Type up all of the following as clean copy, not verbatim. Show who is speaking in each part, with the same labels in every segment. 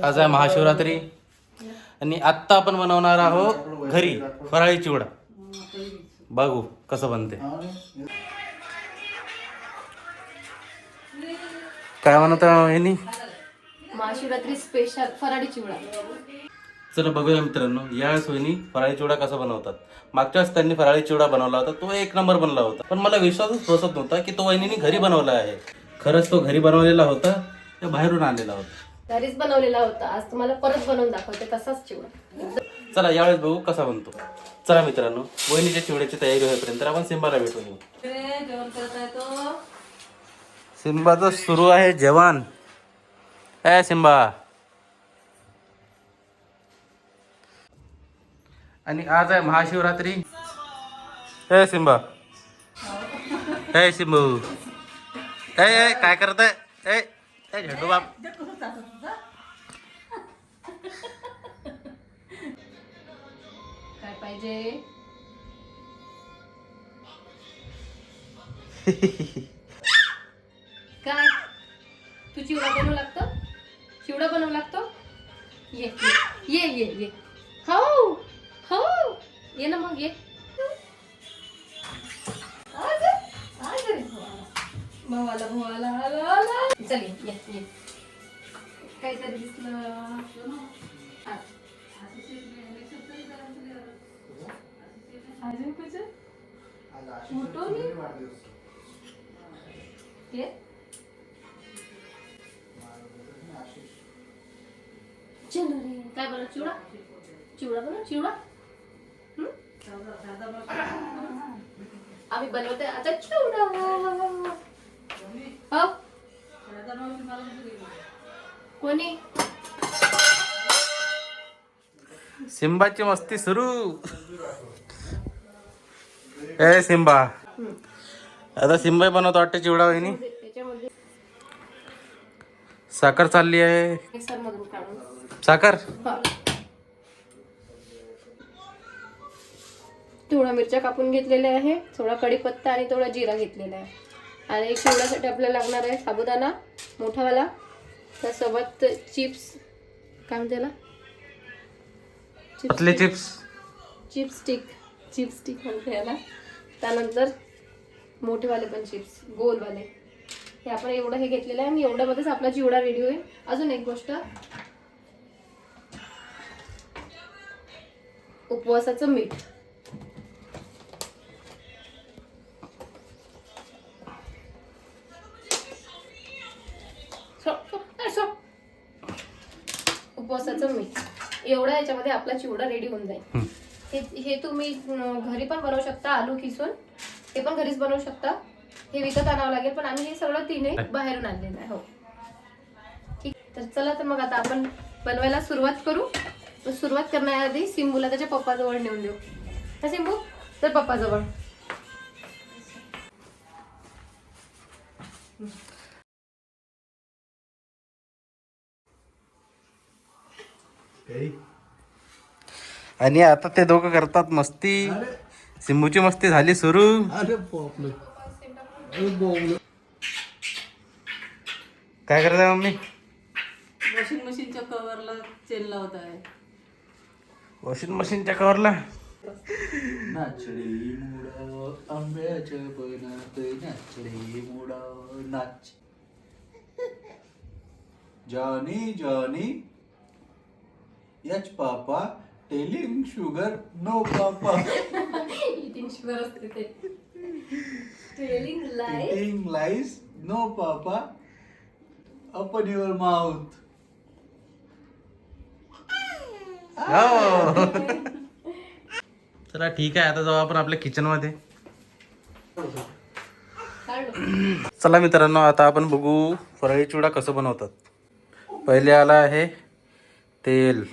Speaker 1: आज आहे महाशिवरात्री आणि आत्ता आपण बनवणार आहोत घरी फराळी चिवडा. बघू कसं बनते. काय बनवता यांनी?
Speaker 2: महाशिवरात्री स्पेशल फराळी चिवडा.
Speaker 1: चला बघूया मित्रांनो, यावेळेस वहिनी फराळी चिवडा कसा बनवतात. मागच्या वेळेस त्यांनी फराळी चिवडा बनवला होता, तो एक नंबर बनला होता, पण मला विश्वासच बसत नव्हता की तो वहिनीने घरी बनवला आहे. खरंच तो घरी बनवलेला होता, तो बाहेरून आणलेला होता.
Speaker 2: घरीच बनवलेला होता. आज तुम्हाला परत बनवून दाखवते तसाच चिवडा.
Speaker 1: चला यावेळेस बघू कसा बनतो. चला मित्रांनो, वहिनीच्या चिवड्याची तयारी होईपर्यंत आपण सिंबाला भेटून येऊ.
Speaker 2: जेवण करत आहे तो.
Speaker 1: सिंबाचं सुरू आहे जेवण. ए सिंबा. आणि आज आहे महाशिवरात्री. ए सिंबा. ए सिंबू. ए काय करत आहे? ए झेंडू बाप.
Speaker 2: काय पाहिजे? काय तू चिवडा बनवू लागतो? चिवडा बनवू लागतो? ये ये ये ये. हो हो ये ना मग ये. भावाला भावाला आला. चल ये ये. काहीतरी दिसलं. अजून कुछ फोटो नाही ये. चलो रे. काय बनव? चिवडा. चिवडा बनव चिवडा. आम्ही बनवते आता चिवडा. हो कोणी?
Speaker 1: सिंबाची मस्ती सुरू. ए सिंबा. आता सिंबा बनवतो वाटते चिवडा वहिनी.
Speaker 2: त्याच्यामध्ये
Speaker 1: साखर चालली आहे.
Speaker 2: मिक्सर मधून काढून
Speaker 1: साखर.
Speaker 2: थोडा मिरच्या कापून घेतलेल्या आहे, थोडा कढीपत्ता आणि थोडा जिरा घेतलेला आहे. आणि एक चिवड्यासाठी आपल्याला लागणार आहे साबुदाणा मोठावाला, त्यासोबत चिप्स. काय म्हणते त्याला?
Speaker 1: पतले चिप्स.
Speaker 2: चिप्स स्टिक म्हणते याला. त्यानंतर मोठेवाले पण चिप्स गोलवाले. हे आपण एवढं हे घेतलेलं आहे आणि एवढ्यामध्येच आपला चिवडा रेडी होईल. अजून एक गोष्ट, उपवासाचं मीठ. उपवासाचं मीठ एवढा याच्यामध्ये आपला चिवडा रेडी होऊन जाईल. हे तुम्ही घरी पण बनवू शकता. आलू किसून हे पण घरीच बनवू शकता. हे विकत आणावं लागेल, पण आम्ही हे सगळं तिने बाहेरून आणलेलं आहे. हो ठीक. तर चला तर मग आता आपण बनवायला सुरुवात करू. सुरुवात करण्याआधी सिंबूला त्याच्या पप्पाजवळ नेऊन देऊ. हा सिंबू, तर पप्पाजवळ.
Speaker 1: आणि आता ते दोघं करतात मस्ती. सिंबूची मस्ती झाली सुरू. काय करत आहे मम्मी?
Speaker 3: वॉशिंग मशीनच्या कव्हरला चेन लावत आहे.
Speaker 1: वॉशिंग मशीनच्या कव्हरला.
Speaker 4: नाचडी मुडा आंब्याच्या बनात नाचडी मुडा नाच. Johnny Johnny yes papa telling sugar no papa.
Speaker 2: Eating sugar असते ते. Telling lies.
Speaker 4: Eating lies no papa open your mouth.
Speaker 1: चला ठीक आहे, आता जाऊ आपण आपल्या किचन मध्ये. चला मित्रांनो, आता आपण बघू फराळी चिवडा कसं बनवतात. पहिले आला आहे तेल.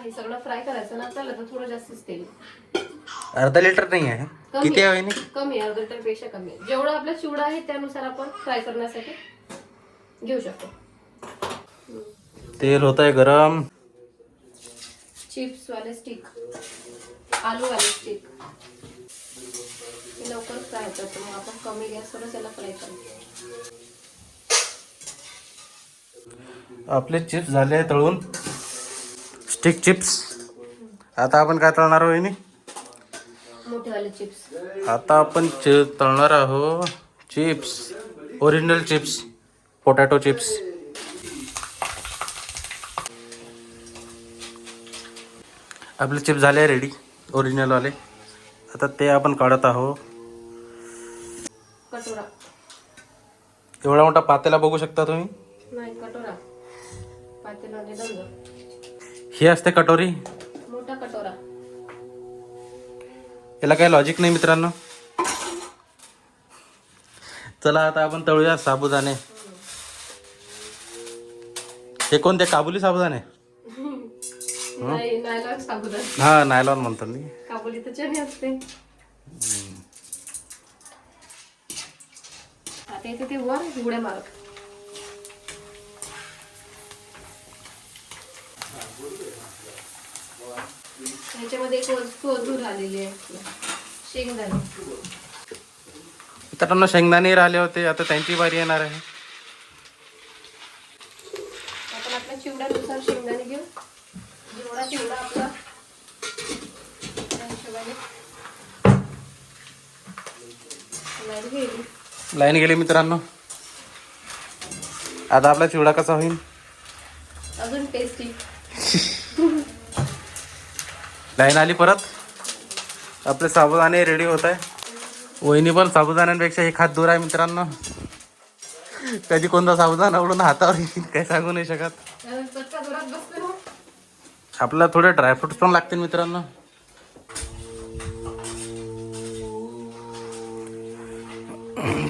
Speaker 2: हे सगळं फ्राय करायचं ना आपल्याला, तर थोडं जास्तच तेल.
Speaker 1: अर्धा लिटर नाही आहे. किती आहे वहिनी?
Speaker 2: कमी आहे, अर्धा लिटर पेक्षा कमी आहे. जेवढा आपला चिवडा आहे त्यानुसार आपण फ्राय करण्यासाठी घेऊ शकतो.
Speaker 1: तेल होत आहे गरम.
Speaker 2: चिप्स वाले स्टिक, आलू वाले स्टिक लवकर फ्राय होतात, मग आपण कमी गॅसवरच याला फ्राय करतो.
Speaker 1: आपले चिप्स झाले तळून, स्टिक चिप्स. आता आपण काय तळणार आहोत वहिनी?
Speaker 2: मोठेवाले चिप्स.
Speaker 1: आता आपण तळणार आहोत chips, original chips, potato chips. आपले चिप्स झाले रेडी, ओरिजिनल वाले. आता ते आपण काढत आहोत.
Speaker 2: कटोरा.
Speaker 1: एवढा मोठा पातेला बघू शकता तुम्ही.
Speaker 2: नाही, कटोरा. पातेलाने दंड.
Speaker 1: ही असते कटोरी.
Speaker 2: मोठा कटोरा.
Speaker 1: याला काही लॉजिक नाही मित्रांनो. चला आता आपण तळूया साबुदाणे. हे कोणते? काबुली साबुदाणे.
Speaker 2: नाही, नायलॉन साबुदाणा.
Speaker 1: हा, नायलॉन म्हणतो मी.
Speaker 2: काबुली तर चणे असते. आता इथे ते वर उड्या मारत. ह्याच्यामध्ये एक वस्तू अजून आलेली आहे, शेंगदाणे.
Speaker 1: मित्रांनो शेंगदाणे राहिले होते, आता त्यांची बारी येणार आहे.
Speaker 2: आपण आपल्या चिवड्यानुसार शेंगदाणे घेऊ. जेवढा चिवडा आपला त्या हिशोबाने लाईन घेऊ.
Speaker 1: लाईन गेली मित्रांनो. आता आपला चिवडा कसा होईल?
Speaker 2: अजून टेस्टी.
Speaker 1: लाईन आली परत. आपले साबुदाणे रेडी होत आहे. वहिनी पण साबुदाण्यांपेक्षा एक हात दूर आहे मित्रांनो. कधी कोणता साबुदाणा उडून हातावर येईल काही सांगू नाही शकत.
Speaker 2: चटका जोरात बसते ना.
Speaker 1: आपल्याला थोडे ड्रायफ्रुट्स पण लागतील मित्रांनो.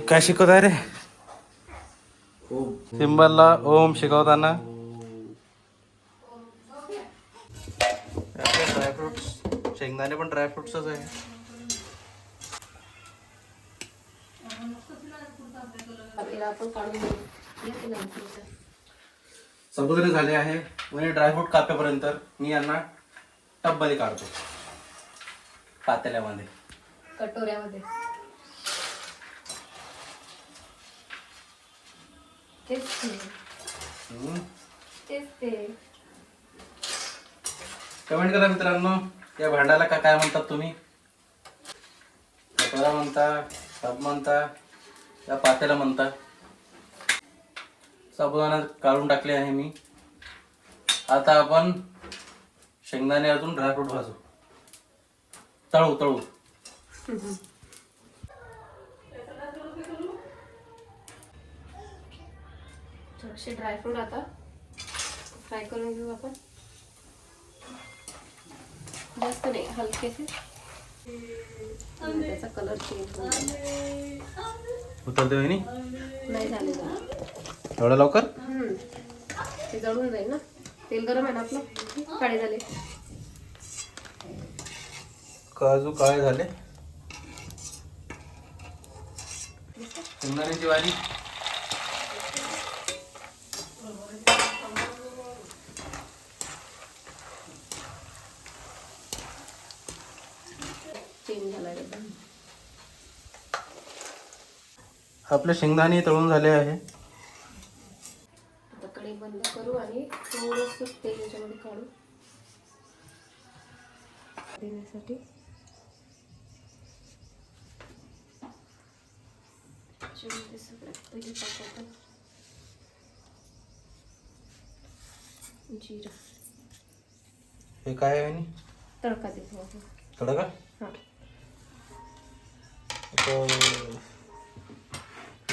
Speaker 1: काय शिकवत आहे रे? सिंबलला ओम शिकवताना ड्रायफ्रुट्स, शेंगदाणे पण ड्रायफ्रुट्सच आहे.
Speaker 2: आपल्याला आपण काढून घेऊ. येते ना इथे.
Speaker 1: साबुदाणे झाले आहे. म्हणजे ड्रायफ्रूट कापेपर्यंत मी यांना टबमध्ये काढतो, पातेल्यामध्ये.
Speaker 2: कटोऱ्यामध्ये. तेच ते.
Speaker 1: कमेंट करा मित्रांनो, या भांड्याला काय म्हणतात तुम्ही? कटोरा म्हणता, टब म्हणता, या पातेला म्हणता. साबुदाणा काढून टाकले आहे मी. आता आपण शेंगदाणे अजून ड्रायफ्रूट भाजू, तळू.
Speaker 2: थोडेसे ड्रायफ्रूट आता फ्राय करून घेऊ आपण. जास्त नाही, हलकेसे. त्याचा कलर चेंज
Speaker 1: उतरते वहिनी.
Speaker 2: नाही झाले.
Speaker 1: एवढं लवकर?
Speaker 2: ते जळून जाईल ना. तेल गरम आहे ना आपलं. काळे झाले.
Speaker 1: काजू काळे झाले. शेंगदाण्याची वाली.
Speaker 2: चेंज झाला एकदम.
Speaker 1: आपले शेंगदाणे तळून झाले आहे.
Speaker 2: आता कढई बंद करू आणि थोडंसं तेल याच्यामध्ये काढू देण्यासाठी. त्याच्यामध्ये सगळ्यात पहिले टाकू आपण जिरा.
Speaker 1: हे काय आहे?
Speaker 2: तडका देतो आपण.
Speaker 1: तडका.
Speaker 2: हां.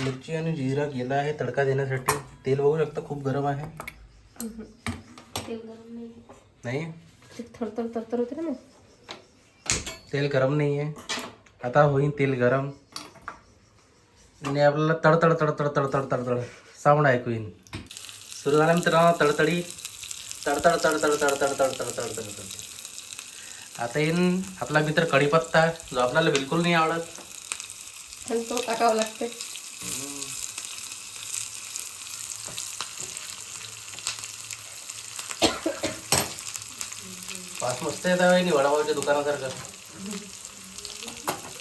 Speaker 1: मिरची आणि जिरा गेला आहे तडका देण्यासाठी. तेल बघू शकता खूप गरम आहे.
Speaker 2: तेल गरम नाही.
Speaker 1: नाही,
Speaker 2: ते थरथर होते ना.
Speaker 1: तेल गरम नाही आहे. आता होईल तेल गरम आणि आपल्याला तडतड साऊंड ऐकू येईल. सुरू झाला मित्रांनो तडतडी. तडतड. आता येईन आपला मित्र कढीपत्ता, जो आपल्याला बिलकुल नाही आवडत.
Speaker 2: आणि तो टाकावा लागते.
Speaker 1: वास मस्त येत आहे वडापावच्या दुकानासारखं.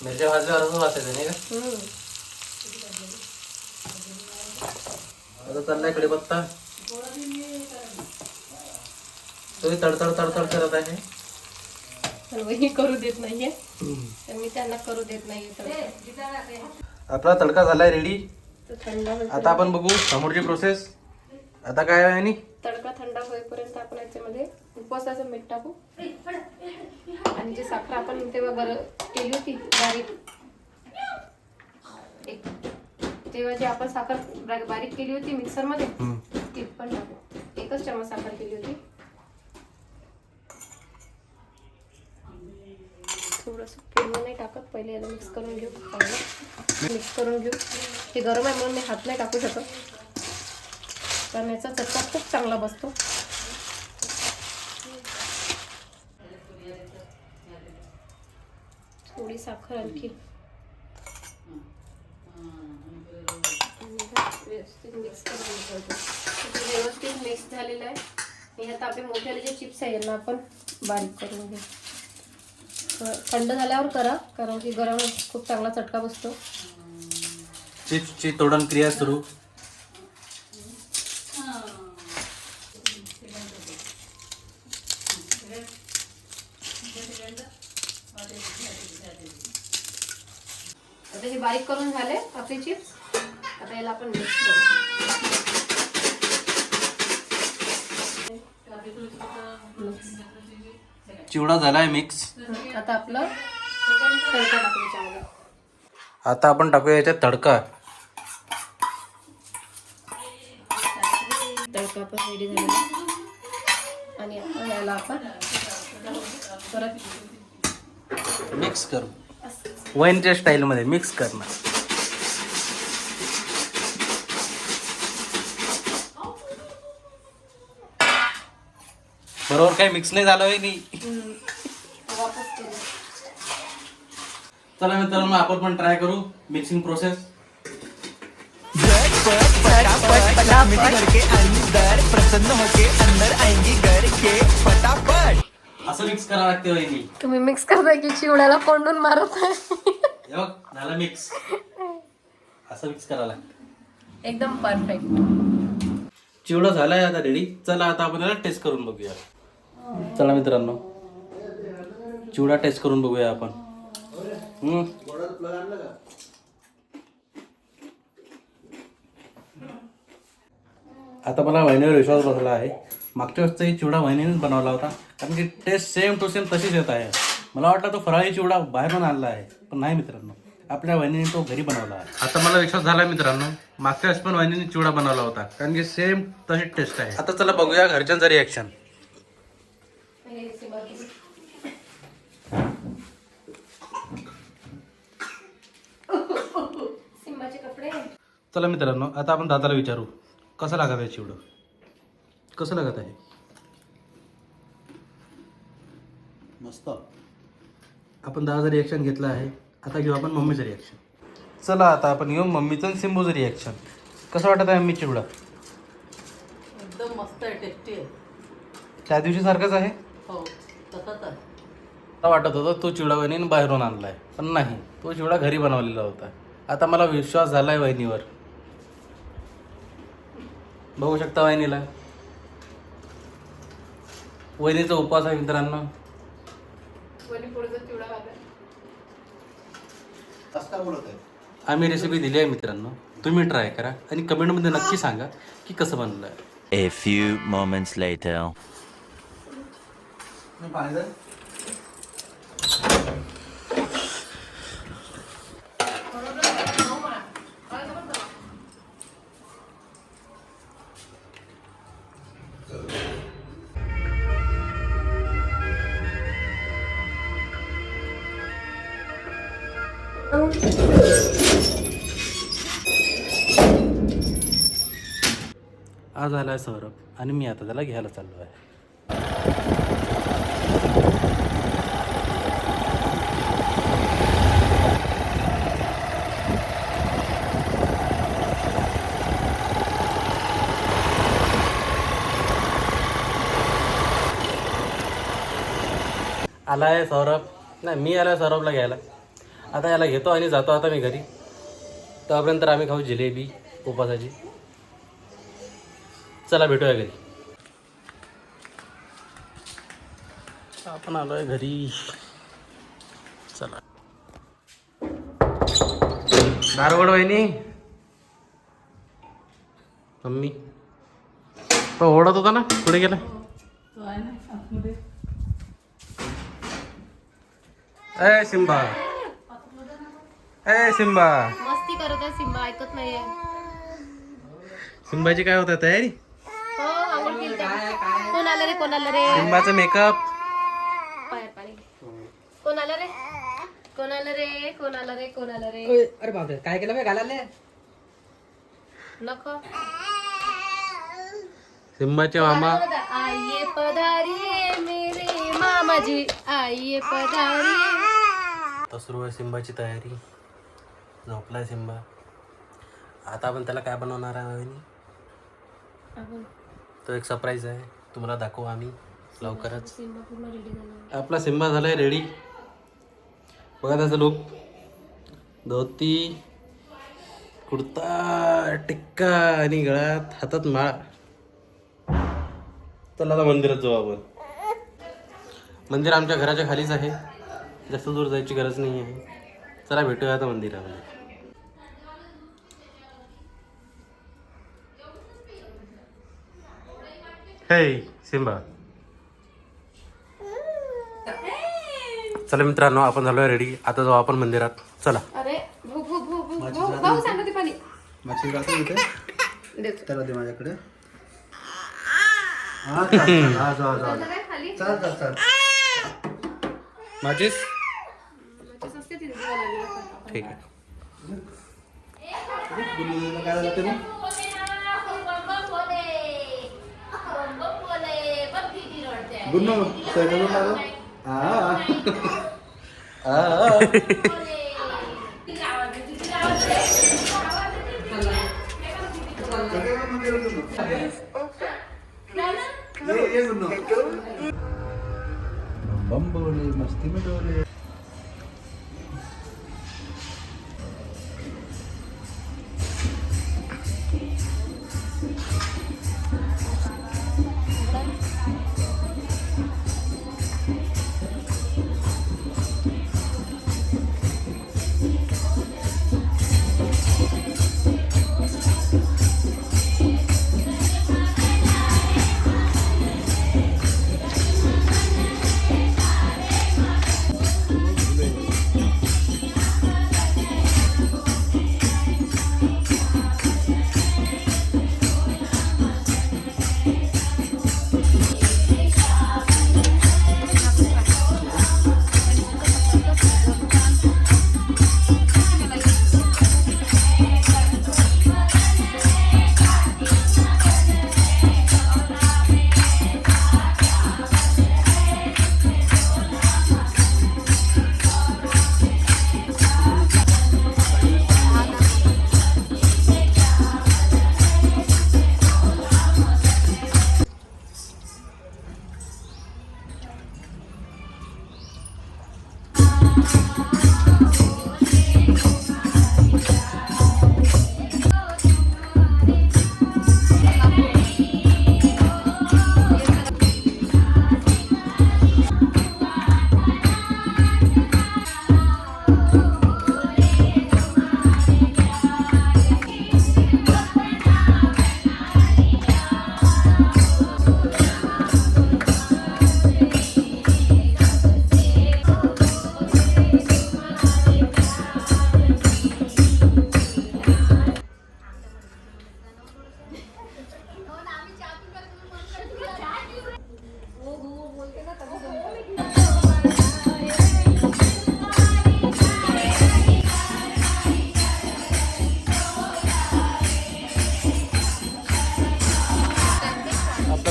Speaker 1: मिरच्या भाजल्यावर असं वास येते नाही का? आता चाललाय कढीपत्ता. तो तडतड तडतड करत आहे.
Speaker 2: पण वहिनी करू देत नाहीये, तर मी त्यांना करू देत नाहीये. तर
Speaker 1: आपला तडका झालाय रेडी.
Speaker 2: तो थंड होईपर्यंत-
Speaker 1: आता आपण बघू समोरची प्रोसेस. आता काय आहे आणि
Speaker 2: तडका थंड होईपर्यंत आपण याच्यामध्ये उपवासाचं मीठ टाकू आणि जी साखर आपण तेव्हा केली होती बारीक, तेव्हा जी आपण साखर बारीक केली होती मिक्सर मध्ये ती पण टाकू. 1 चमचा साखर केली होती. थोडंसं पूर्ण नाही टाकत, पहिले याला मिक्स करून घेऊ. मिक्स करून घेऊ. हे गरम आहे म्हणून मी हात नाही टाकू शकत, कारण याचा चटका खूप चांगला बसतो. थोडी साखर आणखी व्यवस्थित मिक्स करून घ्यायचं. व्यवस्थित मिक्स झालेलं आहे. आणि आता आपले मोठे जे चिप्स आहे यांना आपण बारीक करून घेऊ. थंड झाल्यावर करा, कारण की गरम खूप चांगला चटका बसतो.
Speaker 1: चिप्सची तोडण क्रिया सुरू.
Speaker 2: आता हे बारीक करून झाले आपले चिप्स. आता याला आपण मिक्स करू.
Speaker 1: चिवडा झालाय मिक्स.
Speaker 2: आता आपलं तडका टाकू याच्यामध्ये.
Speaker 1: आता आपण टाकूया याच्यात तडका.
Speaker 2: तडका पण रेडी झालेला आणि आता याला आपण परत
Speaker 1: मिक्स करू. वाईनच्या स्टाईलमध्ये मिक्स करणार. बरोबर काही मिक्स नाही झालं आहे नाही.
Speaker 2: वापस करू.
Speaker 1: चला मित्रांनो आपण पण ट्राय करू मिक्सिंग प्रोसेस. असं मिक्स करावं लागते वहिनी.
Speaker 2: तुम्ही मिक्स करताय की चिवड्याला कोंडून मारत आहे?
Speaker 1: हे बघ झालं मिक्स. असं मिक्स करावं लागतं.
Speaker 2: एकदम परफेक्ट.
Speaker 1: चिवडा झालाय आता रेडी. चला आता आपण याला टेस्ट करून बघूया. चला मित्रांनो चिवडा टेस्ट करून बघूया आपण. आता मला वहिनीवर विश्वास बसला आहे. मागच्या वेळेसचाही चिवडा वहिनीनेच बनवला होता, कारण की टेस्ट सेम टू सेम तशीच येत आहे. मला वाटलं तो फराळी चिवडा बाहेरून आणला आहे, पण नाही मित्रांनो, आपल्या वहिनीने तो घरी बनवला आहे. आता मला विश्वास झाला मित्रांनो, मागच्या वेळेस पण वहिनीने चिवडा बनवला होता, कारण की सेम तशी टेस्ट आहे. आता चला बघूया घरच्यांचं रिॲक्शन.
Speaker 2: सिंबाचे कपडे.
Speaker 1: चला मित्रांनो आता आपण दादाला विचारू कसं लागत आहे चिवडं, कसं लागत आहे.
Speaker 4: मस्त.
Speaker 1: आपण दादाचं रिॲक्शन घेतलं आहे. आता घेऊ आपण मम्मीचं रिॲक्शन. चला आता आपण घेऊ मम्मीचं आणि सिंबूचं रिॲक्शन. कसं वाटत आहे मम्मी चिवडा?
Speaker 3: एकदम मस्त आहे, टेस्टी आहे.
Speaker 1: त्या दिवशी सारखंच आहे.
Speaker 3: हो तसंच आहे.
Speaker 1: मला वाटत होतं तो चिवडा वहिनीने बाहेरून आणला आहे, पण नाही, तो चिवडा घरी बनवलेला होता. आता मला विश्वास झाला आहे वहिनीवर. बघू शकता वहिनीला. वहिनीचा उपवास आहे मित्रांनो.
Speaker 2: वणी पुढचा चिवडा खाल्ला.
Speaker 4: असं का बोलत आहे?
Speaker 1: आम्ही रेसिपी दिली आहे मित्रांनो, तुम्ही ट्राय करा आणि कमेंटमध्ये नक्की सांगा की कसं बनलं आहे.
Speaker 5: A few moments later.
Speaker 4: पाणी दे.
Speaker 1: आज आला आहे सौरभ आणि मी आता त्याला घ्यायला चाललो आहे. आला आहे सौरभ, नाही मी आला आहे सौरभला घ्यायला. आता याला घेतो आणि जातो आता मी घरी. तोपर्यंत आम्ही खाऊ जिलेबी उपासाची. चला भेटूया घरी. आपण आलोय घरी. चला दारवड वहिनी मम्मी तो ओढत होता ना पुढे गेला.
Speaker 3: तो आहे ना आतमध्ये.
Speaker 1: ए सिम्बा ए सिम्बा.
Speaker 2: मस्ती करत आहे सिम्बा, ऐकत नाहीये.
Speaker 1: सिम्बाची काय होत तयारी.
Speaker 2: हो आवड केली त्याने. कोण आलं रे, कोण आलं रे,
Speaker 1: सिम्बाचं मेकअप.
Speaker 2: पाय पाणी. कोण आलं रे, कोण आलं रे, कोण आलं रे, कोण आलं रे.
Speaker 6: अरे बापरे काय केलं बे घालाले.
Speaker 2: नको
Speaker 1: सिम्बाचे मामा.
Speaker 2: आइये पधारिये मेरे मामाजी, आइये पधारिये.
Speaker 1: आता सुरू आहे सिम्बाची तयारी. झोपलाय सिम्बा. आता आपण त्याला काय बनवणार आहे वहिनी. तो एक सरप्राईज आहे, तुम्हाला दाखवू आम्ही लवकरच.
Speaker 2: सिम्बा पूर्ण रेडी झाला.
Speaker 1: आपला सिम्बा झालाय रेडी. बघा त्याचा लुक. धोती, कुर्ता, टिक्का आणि गळ्यात हातात माळा. चला आता मंदिरात जाऊ आपण. मंदिर आमच्या घराच्या खालीच आहे, जास्त दूर जायची गरज नाही आहे. चला भेटूया आता मंदिरामध्ये. हे सिम्बा. चला मित्रांनो आपण झालोय रेडी. आता जाऊ आपण मंदिरात. चला.
Speaker 2: अरे भू भू भू भू भू भाऊ सांगते पाणी
Speaker 4: मच्छी जातो इथे
Speaker 2: देतो.
Speaker 4: त्याला दे माझ्याकडे. हा चल, चल, हा जा जा
Speaker 2: काय खाली
Speaker 4: चल चल चल.
Speaker 1: माझीच
Speaker 2: असते तिथे दिवा लागलेला.
Speaker 1: ठीक आहे.
Speaker 4: गुल्लूला काय झालं ते मग? गुन्नू सगळं लागलं. हा ये गुन्नू. बम बोले मस्ती में डोले.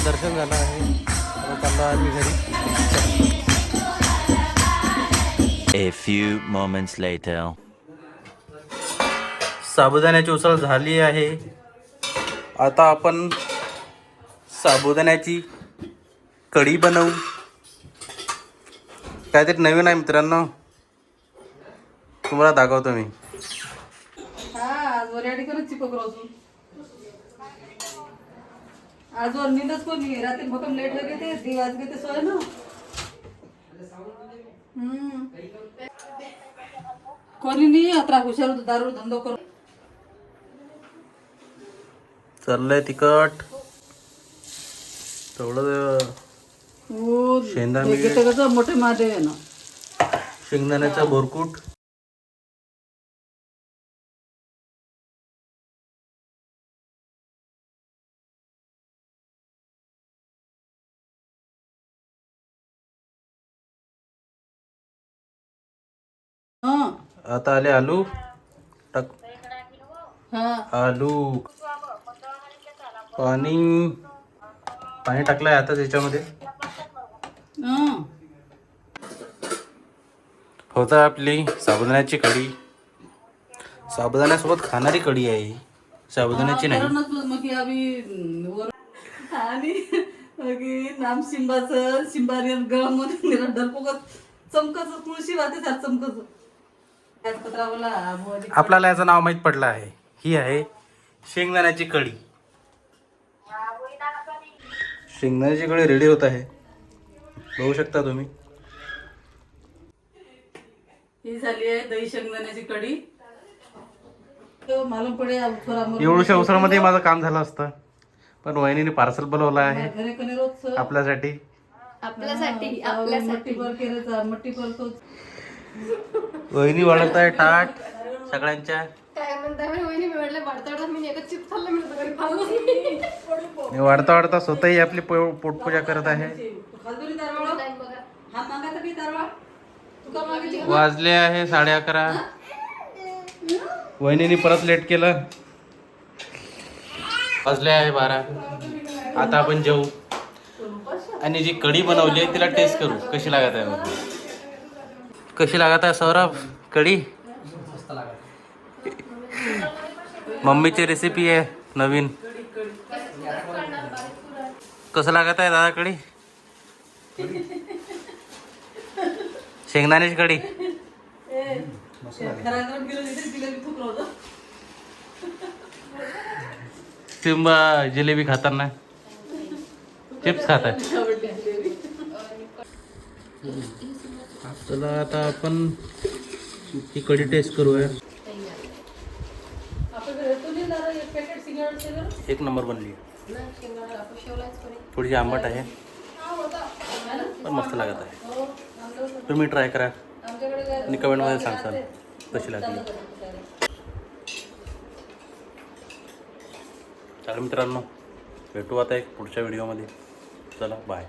Speaker 1: दर्शन झालं आहे. आता चाललो आम्ही घरी.
Speaker 5: A few moments later.
Speaker 1: साबुदाण्याची उसळ झाली आहे. आता आपण साबुदाण्याची कढी बनवू. काहीतरी नवीन आहे मित्रांनो, तुम्हाला दाखवतो मी.
Speaker 3: हा आजवर रेडी करत चिपक रोजू. आजवर नींदच कोणी रात्री भकम लेट हो गए थे 2 बज गए थे सोए ना. कोणी नाही आता हुशार होतो दारू धंदो करू.
Speaker 1: चाललंय तिखट थोडं
Speaker 3: हो,
Speaker 1: शेंगदाणा
Speaker 3: हे
Speaker 1: मीठ.
Speaker 3: घेतं कसं मोठे महादेव आहे ना.
Speaker 1: शेंगदाण्याचा भोरकूट.
Speaker 3: हा
Speaker 1: आता आले आलू टाक.
Speaker 3: हा
Speaker 1: आलू पाणी पाणी टाकलंय आता त्याच्यामध्ये.
Speaker 3: हा.
Speaker 1: होता आपली साबुदाण्याची कढी. साबुदाण्यासोबत खाणारी कढी आहे ही, साबुदाण्याची नाही.
Speaker 3: मग की आम्ही आणि नाम सिंबाचं सिंबारियन गळम डरपोकत चमकच तुळशी वाहते त्यात चमकच
Speaker 1: आपल्याला याचं नाव माहीत पडलं आहे. ही आहे शेंगदाण्याची कढी. शेंगदाण्याची कढी रेडी होत आहे, बघू शकता तुम्ही.
Speaker 3: ही झाली आहे दही शेंगदाण्याची कढी. मालूम पडे
Speaker 1: एवढ्याशा उसळमध्ये माझं काम झालं असतं, पण वहिनीने पार्सल बोलवलं आहे
Speaker 3: घरे कने रोज
Speaker 1: आपल्यासाठी.
Speaker 3: मट्टी पर केलं मट्टी पर तो
Speaker 1: वहिनी वाढत आहे ताट सगळ्यांच्या.
Speaker 2: काय म्हणता वहिनी, मी म्हटलं वाढता मी एकच चिप्स खाल्लं मी घरी खाल्लं.
Speaker 1: वाढता वाढता स्वतःही आपली पोटपूजा करत आहे.
Speaker 3: खालदुरी दारवाळ
Speaker 2: टाइम बघा.
Speaker 3: हा मागायचा की दारवाळ तुका मागायची
Speaker 1: वाजले आहे 11:30. वहिनीने परत लेट केलं. वाजले आहे 12. आता आपण जेवू आणि जी कढी बनवली आहे तिला टेस्ट करू कशी लागत आहे. मग कशी लागत आहे सौरभ कढी? मम्मीची रेसिपी आहे नवीन. कसं लागत आहे दादा कढी? शेंगदाण्याची कढी.
Speaker 3: घराकडे गेलो तिथे तिला मी थुकलं होतं.
Speaker 1: सिंबा जिलेबी खाताना चिप्स खातात. चला आता आपण ही कढी टेस्ट करूया. एक नंबर बनली. थोडीशी आंबट आहे पण मस्त लागत आहे. तुम्ही ट्राय करा आणि कमेंटमध्ये सांगसाल कशी लागली. चला मित्रांनो, भेटू आता एक पुढच्या व्हिडिओमध्ये. चला बाय.